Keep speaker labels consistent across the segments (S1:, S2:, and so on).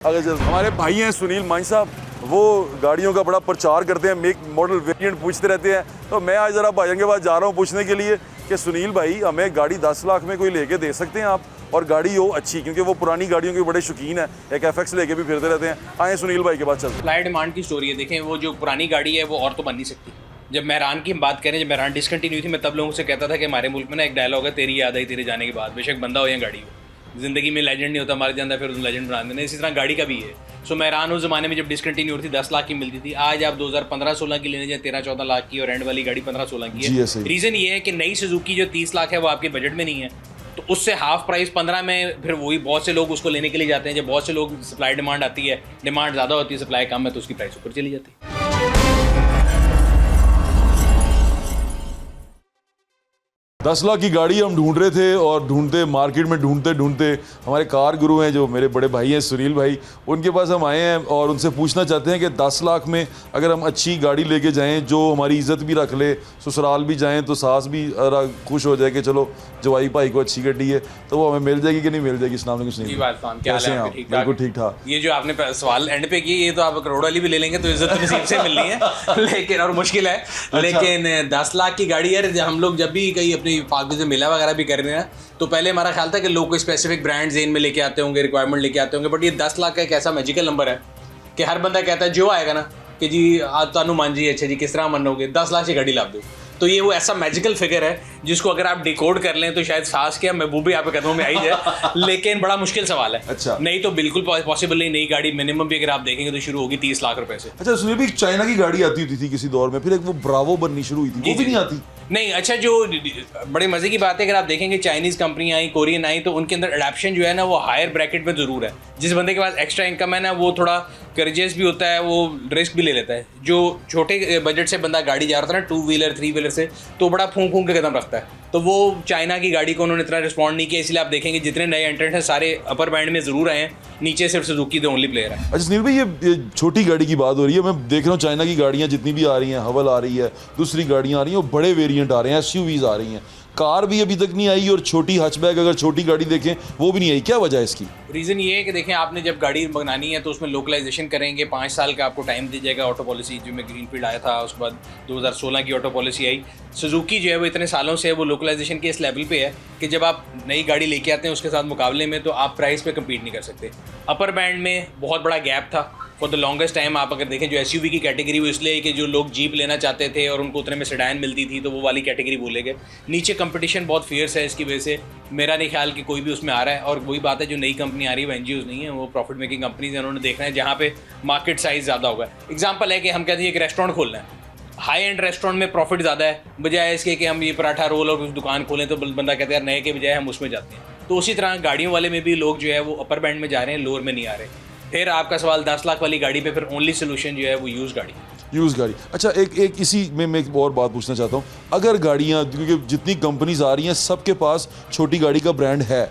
S1: अगर हमारे भाई हैं सुनील मान साहब, वो गाड़ियों का बड़ा प्रचार करते हैं, मेक मॉडल वेरिएंट पूछते रहते हैं। तो मैं आज ज़रा भाइयों के पास जा रहा हूँ पूछने के लिए कि सुनील भाई हमें गाड़ी 10 लाख में कोई लेके दे सकते हैं आप, और गाड़ी हो अच्छी, क्योंकि वो पुरानी गाड़ियों के बड़े शौकीन है, एक FX लेके भी फिरते रहते हैं। आए सुनील भाई के पास चलते हैं।
S2: सप्लाई डिमांड की स्टोरी है। देखें, वो जो पुरानी गाड़ी है वो और तो बन नहीं सकती। जब मेहरान की हम बात करें, जब मेहरान डिसकंटिन्यू थी, मैं तब लोगों से कहता था कि हमारे मुल्क में ना एक डायलॉग है, तेरी याद आई तेरे जाने के बाद। बेशक बंदा हो या गाड़ी हो, ज़िंदगी में लेजेंड नहीं होता, हमारे अंदर फिर लेजेंड बना देना। इसी तरह गाड़ी का भी है। सो मेहरान उस ज़माने में जब डिसकंटिन्यू थी 10 लाख की मिलती थी। आज आप 2015-16 की लेने जाए 13-14 लाख की, और एंड वाली गाड़ी 15-16 की है। रीज़न ये है कि नई सुजुकी जो 30 लाख है वो आपके बजट में नहीं है, तो उससे हाफ प्राइस 15 में फिर वही बहुत से लोग उसको लेने के लिए जाते हैं। जब बहुत से लोग सप्लाई डिमांड आती है, डिमांड ज़्यादा होती है, सप्लाई कम है, तो उसकी प्राइस ऊपर चली जाती है।
S1: दस लाख की गाड़ी हम ढूंढ रहे थे, और ढूंढते मार्केट में ढूंढते हमारे कार गुरु हैं जो मेरे बड़े भाई हैं सुनील भाई, उनके पास हम आए हैं और उनसे पूछना चाहते हैं कि 10 लाख में अगर हम अच्छी गाड़ी लेके जाएं जो हमारी इज़्ज़त भी रख ले, ससुराल भी जाएं तो सास भी खुश हो जाए कि चलो जवाई भाई को अच्छी गाड़ी है, तो वो हमें मिल जाएगी कि नहीं मिल जाएगी? अस्सलाम वालेकुम सुनील, कैसे हैं आप? बिल्कुल ठीक ठाक।
S2: ये जो आपने सवाल एंड पे किए, ये तो आप करोड़ वाली भी ले लेंगे तो इज्जत नसीब से मिलनी है, लेकिन और मुश्किल है। लेकिन 10 लाख की गाड़ी यार, हम लोग जब भी कहीं अपनी फालतू से मिला वगैरह भी कर रहे हैं, तो पहले हमारा ख्याल था कि लोग कोई स्पेसिफिक ब्रांड जेन में लेके आते होंगे, रिक्वायरमेंट लेके आते होंगे। बट ये 10 लाख का एक ऐसा मैजिकल नंबर है कि हर बंदा कहता है जो आएगा ना कि जी आज तानू मान जी, अच्छा जी किस तरह मनोगे, 10 लाख से गाड़ी ला दो। तो ये वो ऐसा मैजिकल फिगर है जिसको अगर आप डिकोड कर लें तो शायद सांस के महबूबी आपके कदमों में आई जाए, लेकिन बड़ा मुश्किल सवाल है।
S1: अच्छा,
S2: नहीं तो बिल्कुल पॉसिबल नहीं। नई गाड़ी मिनिमम भी अगर आप देखेंगे तो शुरू होगी 30 लाख रुपए से।
S1: अच्छा सुनील भाई, चाइना की गाड़ी आती होती थी किसी दौर में, फिर एक वो ब्रावो बननी शुरू हुई थी, वो भी नहीं आती?
S2: नहीं, अच्छा जो बड़े मज़े की बात है, अगर आप देखेंगे चाइनीज़ कंपनी आई, कोरियन आई, तो उनके अंदर अडैप्शन जो है ना वो हायर ब्रैकेट में ज़रूर है। जिस बंदे के पास एक्स्ट्रा इनकम है ना, वो थोड़ा करेजियस भी होता है, वो रिस्क भी ले लेता है। जो छोटे बजट से बंदा गाड़ी जा रहा था ना, 2 व्हीलर 3 व्हीलर से, तो बड़ा फूंक फूंक के कदम रखता है। तो वो चाइना की गाड़ी को उन्होंने इतना रिस्पॉन्ड नहीं किया, इसलिए आप देखेंगे जितने नए एंट्रेंट हैं सारे अपर बैंड में ज़रूर आए हैं, नीचे सिर्फ सुजुकी द ओनली प्लेयर है।
S1: अच्छा सुनील भाई, ये छोटी गाड़ी की बात हो रही है, मैं देख रहा हूँ चाइना की गाड़ियाँ जितनी भी आ रही हैं, हवल आ रही है, दूसरी गाड़ियाँ आ रही हैं, वो बड़े वेरिएंट आ रहे हैं, SUVs आ रही हैं, कार भी अभी तक नहीं आई, और छोटी हचबैग अगर छोटी गाड़ी देखें वो भी नहीं आई। क्या वजह है इसकी?
S2: रीज़न ये है कि देखें, आपने जब गाड़ी बनानी है तो उसमें लोकलाइजेशन करेंगे, 5 साल का आपको टाइम दी जाएगा। ऑटो पॉलिसी जो में ग्रीनफील्ड आया था, उसके बाद 2016 की ऑटो पॉलिसी आई। सुजुकी जो है वो इतने सालों से वो लोकलाइजेशन के इस लेवल पे है कि जब आप नई गाड़ी लेके आते हैं उसके साथ मुकाबले में, तो आप प्राइस पे कम्पीट नहीं कर सकते। अपर बैंड में बहुत बड़ा गैप था फॉर द लॉन्गेस्ट टाइम। आप अगर देखें जो SUV की कैटेगरी, वो इसलिए कि जो लोग जीप लेना चाहते थे और उनको उतने में सेडान मिलती थी, तो वो वाली कैटेगरी बोले गए। नीचे कंपटीशन बहुत फियर्स है, इसकी वजह से मेरा नहीं ख्याल कि कोई भी उसमें आ रहा है। और वही बात है, जो नई कंपनी आ रही है वो NGOs नहीं है, वो प्रॉफिट मेकिंग कंपनीज हैं। उन्होंने देखना है जहाँ पे मार्केट साइज़ ज़्यादा होगा। एग्जाम्पल है कि हम कहते हैं एक रेस्टोरेंट खोलना है, हाई एंड रेस्टोरेंट में प्रॉफिट ज़्यादा है, बजाय इसके कि हम ये पराठा रोल और कुछ दुकान खोलें, तो बंदा कहते हैं नए के बजाय हम उसमें जाते हैं। तो उसी तरह गाड़ियों वाले में भी लोग जो है वो अपर बैंड में जा रहे हैं, लोअर में नहीं आ रहे। फिर आपका सवाल 10 लाख वाली गाड़ी पे, फिर ओनली सोल्यूशन जो है वो यूज़ गाड़ी।
S1: अच्छा, एक इसी में मैं एक और बात पूछना चाहता हूँ। अगर गाड़ियाँ, क्योंकि जितनी कंपनीज आ रही हैं सबके पास छोटी गाड़ी का ब्रांड है,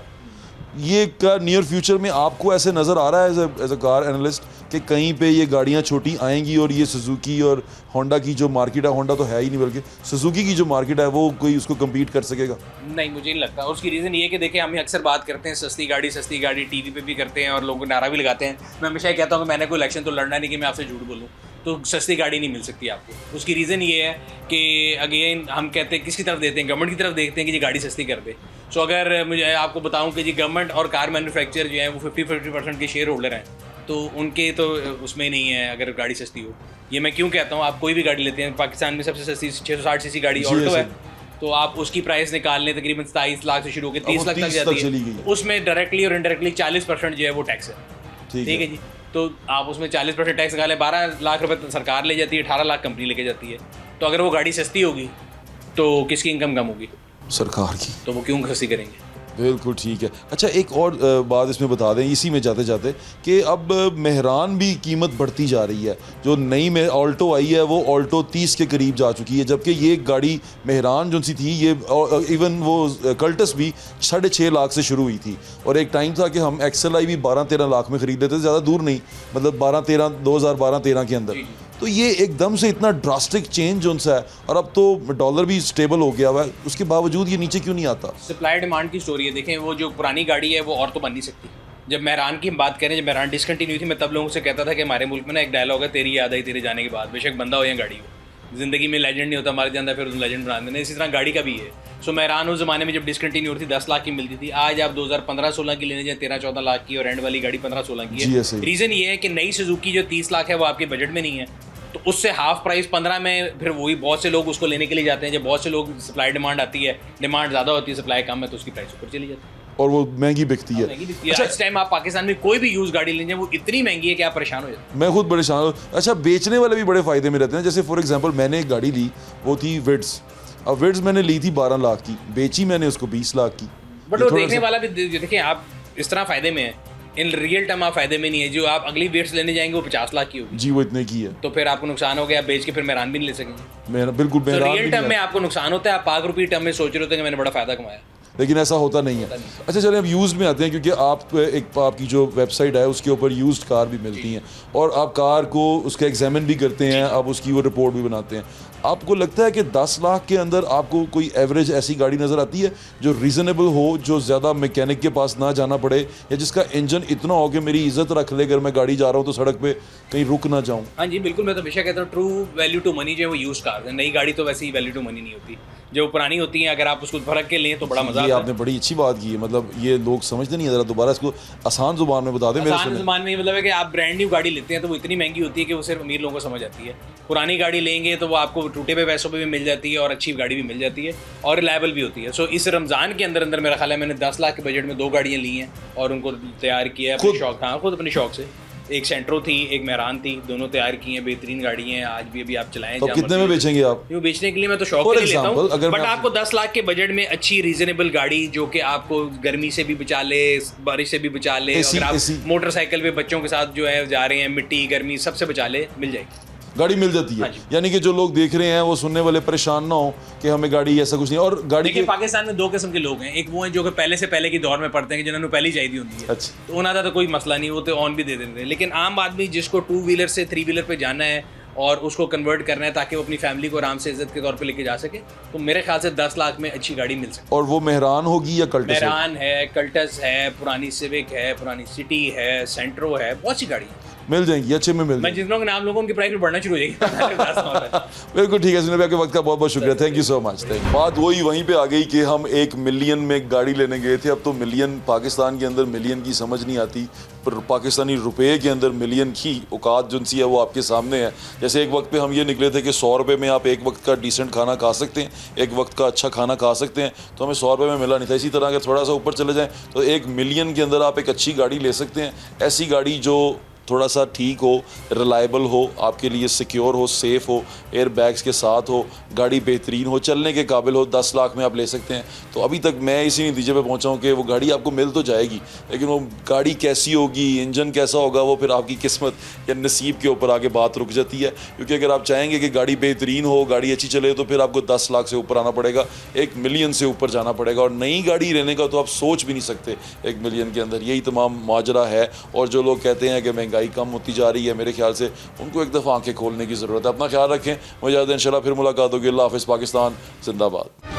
S1: ये क्या नियर फ्यूचर में आपको ऐसे नज़र आ रहा है एज अ कार एनालिस्ट कि कहीं पे ये गाड़ियाँ छोटी आएंगी और ये सुजुकी और होंडा की जो मार्केट है, होंडा तो है ही नहीं बल्कि सुजुकी की जो मार्केट है, वो कोई उसको कम्पीट कर सकेगा?
S2: नहीं, मुझे नहीं लगता। उसकी रीज़न ये है कि देखिए, हम अक्सर बात करते हैं सस्ती गाड़ी TV पे भी करते हैं और लोग नारा भी लगाते हैं। मैं हमेशा कहता हूँ कि मैंने कोई इलेक्शन तो लड़ना नहीं कि मैं आपसे झूठ बोलूँ, तो सस्ती गाड़ी नहीं मिल सकती आपको। उसकी रीज़न ये है कि अगेन हम कहते हैं किसकी तरफ देते हैं, गवर्नमेंट की तरफ देखते हैं कि ये गाड़ी सस्ती कर दे। सो अगर मुझे आपको बताऊं कि जी गवर्नमेंट और कार मैन्युफैक्चर जो है वो 50% के शेयर होल्डर हैं, तो उनके तो उसमें नहीं है अगर गाड़ी सस्ती हो। ये मैं क्यों कहता हूँ, आप कोई भी गाड़ी लेते हैं, पाकिस्तान में सबसे सस्ती 660 सीसी गाड़ी ऑल्टो है, तो आप उसकी प्राइस निकाल लें तकरीबन 27 लाख से शुरू होकर 30 लाख तक जाती है। उसमें डायरेक्टली और इनडायरेक्टली 40% जो है वो टैक्स है। ठीक है जी, तो आप उसमें 40% टैक्स निकालें, 12 लाख रुपए तो सरकार ले जाती है, 18 लाख कंपनी लेके जाती है। तो अगर वो गाड़ी सस्ती होगी तो किसकी इनकम कम होगी?
S1: सरकार की।
S2: तो वो क्यों सस्ती करेंगे?
S1: बिल्कुल ठीक है। अच्छा, एक और बात इसमें बता दें इसी में जाते जाते कि अब मेहरान भी कीमत बढ़ती जा रही है। जो नई में ऑल्टो आई है वो ऑल्टो 30 के करीब जा चुकी है, जबकि ये गाड़ी मेहरान जो सी थी, ये इवन वो कल्टस भी 6.5 लाख से शुरू हुई थी। और एक टाइम था कि हम XLI भी 12-13 लाख में ख़रीद लेते थे, ज़्यादा दूर नहीं, मतलब 2012-13 के अंदर। तो ये एकदम से इतना ड्रास्टिक चेंज जो सा है, और अब तो डॉलर भी स्टेबल हो गया हुआ है, उसके बावजूद ये नीचे क्यों नहीं आता?
S2: सप्लाई डिमांड की स्टोरी है। देखें, वो जो पुरानी गाड़ी है वो और तो बन नहीं सकती। जब मेहरान की हम बात करें, जब मेहरान डिसकंटिन्यू थी, मैं तब लोगों से कहता था कि हमारे मुल्क में ना एक डायलॉग है, तेरी याद आई तेरे जाने के बाद, बेशक बंदा हो या गाड़ी हो, ज़िंदगी में लेजेंड नहीं होता, मार जाता है फिर उस लेजेंड बना देना। इसी तरह गाड़ी का भी है। सो मेहरान उस ज़माने में जब डिसकंटिन्यू थी 10 लाख की मिलती थी, आज आप 2015-16 की लेने जाए 13-14 लाख की, और एंड वाली गाड़ी 15-16 की
S1: जी,
S2: है।
S1: ऐसे ही।
S2: रीज़न ये है कि नई सुजुकी जो 30 लाख है वो आपके बजट में नहीं है, तो उससे हाफ प्राइस 15 में फिर वही बहुत से लोग उसको लेने के लिए जाते हैं। जब बहुत से लोग, सप्लाई डिमांड आती है, डिमांड ज़्यादा होती है, सप्लाई कम है, तो उसकी प्राइस ऊपर चली जाती है
S1: और वो महंगी बिकती है।
S2: महंगी बिकती है। इस टाइम आप पाकिस्तान में कोई भी यूज़ गाड़ी लेंगे वो इतनी महंगी है कि आप परेशान हो जाते हैं।
S1: मैं खुद परेशान हूँ। अच्छा, बेचने वाले भी बड़े फ़ायदे में रहते हैं। जैसे फॉर एग्जांपल मैंने एक गाड़ी ली, वो थी विड्स। अब विड्स मैंने ली थी 12 लाख की, बेची मैंने उसको 20 लाख की।
S2: बट
S1: ये
S2: वो
S1: थोड़ा
S2: देखने
S1: सा-
S2: वाला भी देखिए, आप इस तरह फ़ायदे में है, इन रियल टर्म आप फ़ायदे में नहीं है। जो आप अगली वेट्स लेने जाएंगे वो 50 लाख की होगी,
S1: जी, वो इतने की है।
S2: तो फिर आपको नुकसान हो गया, आप बेच के फिर मेहरान भी नहीं ले सकेंगे।
S1: मेरा बिल्कुल
S2: तो
S1: मेहरान
S2: रियल
S1: भी
S2: टर्म
S1: नहीं
S2: में
S1: है।
S2: आपको नुकसान होता है, आप पाक रुपये टर्म में सोच रहे होते हैं कि मैंने बड़ा फ़ायदा कमाया।
S1: लेकिन ऐसा होता नहीं है। अच्छा चलें, अब यूज़ में आते हैं, क्योंकि आपकी जो वेबसाइट है उसके ऊपर यूज्ड कार भी मिलती हैं, और आप कार को उसका एग्जामिन भी करते हैं, आप उसकी वो रिपोर्ट भी बनाते हैं। आपको लगता है कि 10 लाख के अंदर आपको कोई एवरेज ऐसी गाड़ी नज़र आती है जो रीज़नेबल हो, जो ज़्यादा मैकेनिक के पास ना जाना पड़े, या जिसका इंजन इतना हो कि मेरी इज्जत रख ले, अगर मैं गाड़ी जा रहा हूँ तो सड़क पे कहीं रुक ना जाऊँ?
S2: हाँ जी बिल्कुल, मैं तो हमेशा कहता हूँ ट्रू वैल्यू टू मनी जो है वो यूज़ कार है। नई गाड़ी तो वैसे ही वैल्यू टू मनी नहीं होती, जो पुरानी होती हैं अगर आप उसको फर्क के लें तो बड़ा मजा
S1: ये
S2: आता
S1: आपने बड़ी अच्छी बात की है। मतलब ये लोग समझते नहीं है। ज़रा दोबारा इसको आसान जुबान में बता दें
S2: है।
S1: मेरे
S2: आसान
S1: सुने।
S2: ज़माने में मतलब है कि आप ब्रांड न्यू गाड़ी लेते हैं तो वो इतनी महंगी होती है कि वो सिर्फ अमीर लोगों को समझ आती है। पुरानी गाड़ी लेंगे तो वो आपको टूटे हुए पैसों पे भी मिल जाती है और अच्छी गाड़ी भी मिल जाती है और रिलायबल भी होती है। सो इस रमज़ान के अंदर अंदर मेरा ख्याल है मैंने 10 लाख के बजट में 2 गाड़ियाँ ली हैं और उनको तैयार किया है अपने
S1: खुद?
S2: शौक। हाँ, खुद अपने शौक से। एक सेंट्रो थी, एक मेहरान थी, दोनों तैयार की हैं, बेहतरीन गाड़ी हैं, आज भी अभी आप चलाएं।
S1: तो
S2: जहाँ
S1: कितने में
S2: मर्जी
S1: बेचेंगे आप?
S2: यूँ बेचने के लिए मैं तो शौक
S1: For
S2: के लिए लेता
S1: example, अगर
S2: हूँ,
S1: मैं
S2: बट
S1: आपसे-
S2: आपको 10 लाख के बजट में अच्छी रीजनेबल गाड़ी जो कि आपको गर्मी से भी बचा ले, बारिश से भी बचा ले,
S1: AC
S2: अगर आप
S1: AC
S2: मोटरसाइकिल पे बच्चों के साथ जो है जा रहे हैं, मिट्टी गर्मी सबसे बचा ले, मिल जाएगी।
S1: गाड़ी मिल जाती है।
S2: हाँ जी।
S1: यानी कि जो लोग देख रहे हैं वो सुनने वाले परेशान ना हो कि हमें गाड़ी ऐसा कुछ नहीं। और गाड़ी
S2: देखिए
S1: के
S2: पाकिस्तान में 2 किस्म के लोग हैं, एक वो हैं जो कि पहले से पहले की दौर में पढ़ते हैं कि जिन्होंने पहले चाहिए होती है,
S1: अच्छा।
S2: तो उन्होंने तो कोई मसला नहीं, वो तो ऑन भी दे देते हैं। लेकिन आम आदमी जिसको 2 व्हीलर से 3 व्हीलर पे जाना है और उसको कन्वर्ट करना है ताकि वो अपनी फैमिली को आराम से इज्जत के तौर पे लेके जा सके, तो मेरे ख्याल से 10 लाख में अच्छी गाड़ी मिल सकती
S1: और वो मेहरान होगी या
S2: है।
S1: कल्टस होगी?
S2: मेहरान है, कल्टस है, पुरानी सिविक है, पुरानी सिटी है, सेंट्रो है, बहुत सी गाड़ी है।
S1: मिल जाएंगी, अच्छे में मिल
S2: मैं
S1: जाएंगी।
S2: जिन लोगों के नाम लूँगा उनकी प्राइस भी बढ़ना शुरू हो जाएगी।
S1: बिल्कुल ठीक है सुनील भाई, आपके वक्त का बहुत बहुत शुक्रिया। Thank you so much. बात वही वहीं पे आ गई कि हम 1 मिलियन में गाड़ी लेने गए थे। अब तो मिलियन, पाकिस्तान के अंदर मिलियन की समझ नहीं आती, पर पाकिस्तानी रुपए के अंदर मिलियन की औकात जो सी है वो आपके सामने है। जैसे एक वक्त पे हम ये निकले थे कि 100 रुपये में आप एक वक्त का डिसेंट खाना खा सकते हैं, एक वक्त का अच्छा खाना खा सकते हैं, तो हमें 100 रुपये में मिला नहीं था। इसी तरह अगर थोड़ा सा ऊपर चले जाएँ तो 1 मिलियन के अंदर आप एक अच्छी गाड़ी ले सकते हैं। ऐसी गाड़ी जो थोड़ा सा ठीक हो, रिलायबल हो, आपके लिए सिक्योर हो, सेफ़ हो, एयर बैग्स के साथ हो, गाड़ी बेहतरीन हो, चलने के काबिल हो, 10 लाख में आप ले सकते हैं। तो अभी तक मैं इसी नतीजे पे पहुंचा हूं कि वो गाड़ी आपको मिल तो जाएगी, लेकिन वो गाड़ी कैसी होगी, इंजन कैसा होगा, वो फिर आपकी किस्मत या नसीब के ऊपर आके बात रुक जाती है। क्योंकि अगर आप चाहेंगे कि गाड़ी बेहतरीन हो, गाड़ी अच्छी चले, तो फिर आपको 10 लाख से ऊपर आना पड़ेगा, 1 मिलियन से ऊपर जाना पड़ेगा। और नई गाड़ी लेने का तो आप सोच भी नहीं सकते 1 मिलियन के अंदर। यही तमाम माजरा है। और जो लोग कहते हैं कि महंगाई कम होती जा रही है, मेरे ख्याल से उनको एक दफ़ा आंखें खोलने की ज़रूरत है। अपना ख्याल रखें। मुझे इंशाल्लाह फिर मुलाकात होगी। अल्लाह हाफ़िज़। पाकिस्तान जिंदाबाद।